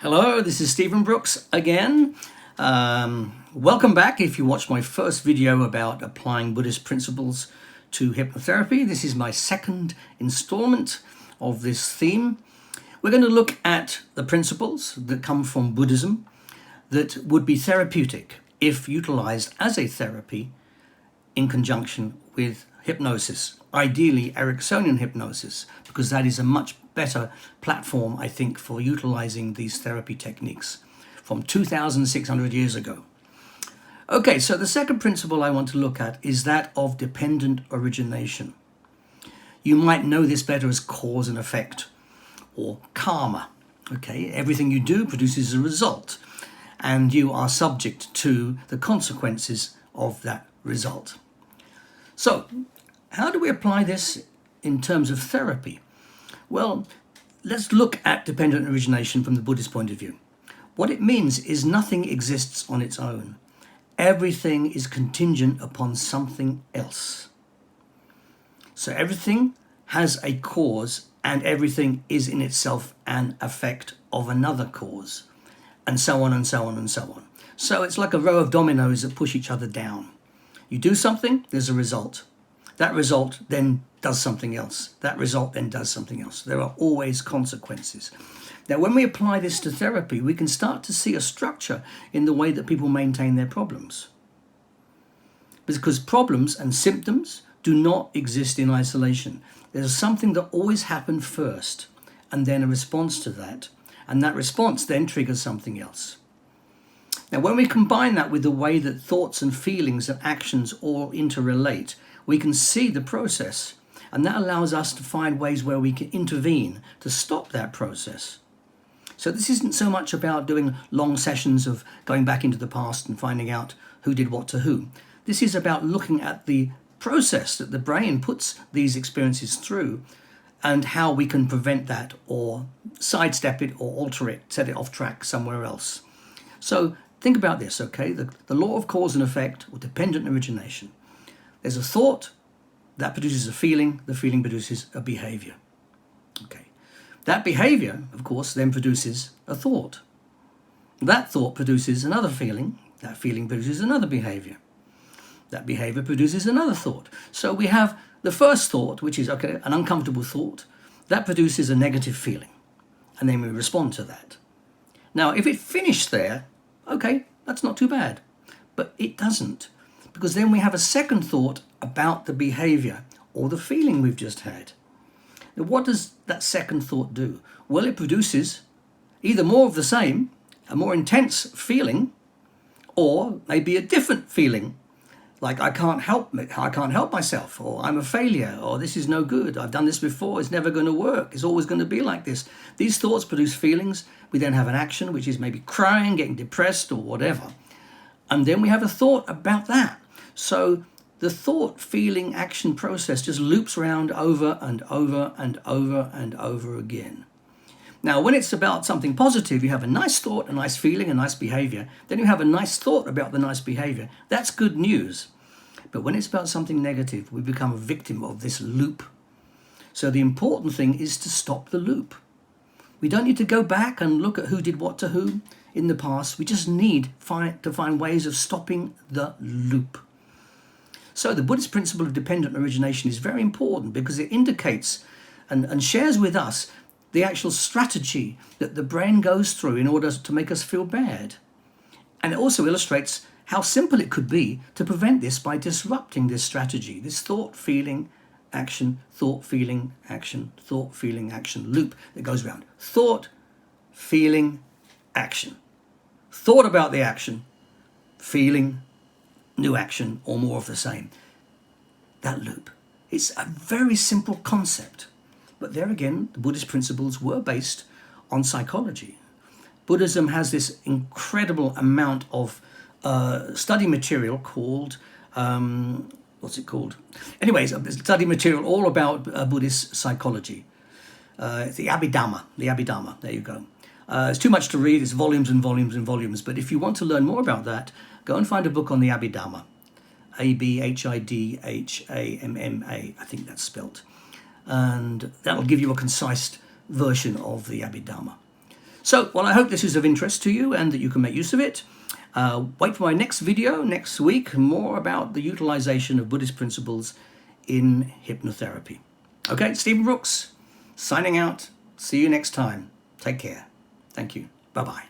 Hello, this is Stephen Brooks again. Welcome back if you watched my first video about applying Buddhist principles to hypnotherapy. This is my second installment of this theme. We're going to look at the principles that come from Buddhism that would be therapeutic if utilized as a therapy in conjunction with hypnosis, ideally Ericksonian hypnosis, because that is a much better platform, I think, for utilizing these therapy techniques from 2,600 years ago. Okay, so the second principle I want to look at is that of dependent origination. You might know this better as cause and effect, or karma. Okay, everything you do produces a result, and you are subject to the consequences of that result. So, how do we apply this in terms of therapy? Well, let's look at dependent origination from the Buddhist point of view. What it means is nothing exists on its own. Everything is contingent upon something else. So everything has a cause, and everything is in itself an effect of another cause, and so on and so on and so on. So it's like a row of dominoes that push each other down. You do something, there's a result. That result then does something else. That result then does something else. There are always consequences. Now, when we apply this to therapy, we can start to see a structure in the way that people maintain their problems. Because problems and symptoms do not exist in isolation. There's something that always happens first, and then a response to that. And that response then triggers something else. Now, when we combine that with the way that thoughts and feelings and actions all interrelate, we can see the process, and that allows us to find ways where we can intervene to stop that process. So this isn't so much about doing long sessions of going back into the past and finding out who did what to who. This is about looking at the process that the brain puts these experiences through and how we can prevent that or sidestep it or alter it, set it off track somewhere else. So think about this, okay? The law of cause and effect, or dependent origination. There's a thought that produces a feeling, the feeling produces a behavior. Okay. That behavior, of course, then produces a thought. That thought produces another feeling, that feeling produces another behavior. That behavior produces another thought. So we have the first thought, which is, okay, an uncomfortable thought, that produces a negative feeling. And then we respond to that. Now, if it finished there, okay, that's not too bad. But it doesn't. Because then we have a second thought about the behavior or the feeling we've just had. Now, what does that second thought do? Well, it produces either more of the same, a more intense feeling, or maybe a different feeling, like I can't help myself, or I'm a failure, or this is no good, I've done this before, it's never going to work, it's always going to be like this. These thoughts produce feelings. We then have an action, which is maybe crying, getting depressed, or whatever. And then we have a thought about that. So the thought, feeling, action process just loops around over and over and over and over again. Now, when it's about something positive, you have a nice thought, a nice feeling, a nice behavior. Then you have a nice thought about the nice behavior. That's good news. But when it's about something negative, we become a victim of this loop. So the important thing is to stop the loop. We don't need to go back and look at who did what to who in the past. We just need to find ways of stopping the loop. So the Buddhist principle of dependent origination is very important because it indicates and shares with us the actual strategy that the brain goes through in order to make us feel bad. And it also illustrates how simple it could be to prevent this by disrupting this strategy, this thought, feeling, action, thought, feeling, action, thought, feeling, action loop that goes around. Thought, feeling, action. Thought about the action, feeling, new action, or more of the same. That loop. It's a very simple concept. But there again, the Buddhist principles were based on psychology. Buddhism has this incredible amount of study material called, what's it called? Anyways, study material all about Buddhist psychology. It's the Abhidhamma, there you go. It's too much to read, it's volumes and volumes and volumes. But if you want to learn more about that, go and find a book on the Abhidhamma. Abhidhamma, I think that's spelt. And that'll give you a concise version of the Abhidhamma. So, well, I hope this is of interest to you and that you can make use of it. Wait for my next video next week, more about the utilization of Buddhist principles in hypnotherapy. Okay, Stephen Brooks, signing out. See you next time. Take care. Thank you. Bye-bye.